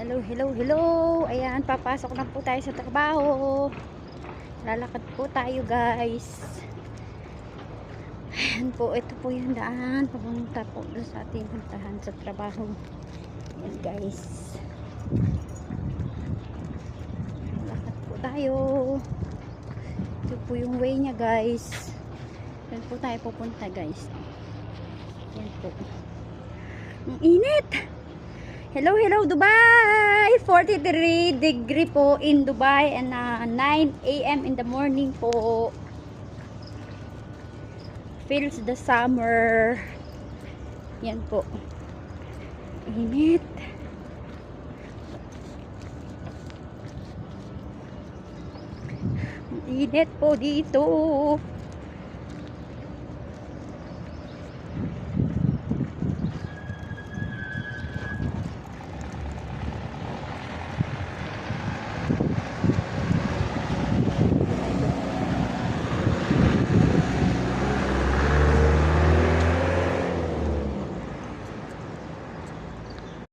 Hello, hello, hello. Ayan, papasok na po tayo sa trabaho. Lalakad po tayo, guys. Ayan po, ito po yung daan. Papunta po doon sa ating puntahan sa trabaho. Ayan, guys. Lalakad po tayo. Ito po yung way niya, guys. Ayan po tayo pupunta, guys. Ayan po. Ang init! Hello, hello Dubai! 43 degree po in Dubai and 9 AM in the morning po. Feels the summer. Yan po. Init. Init po dito.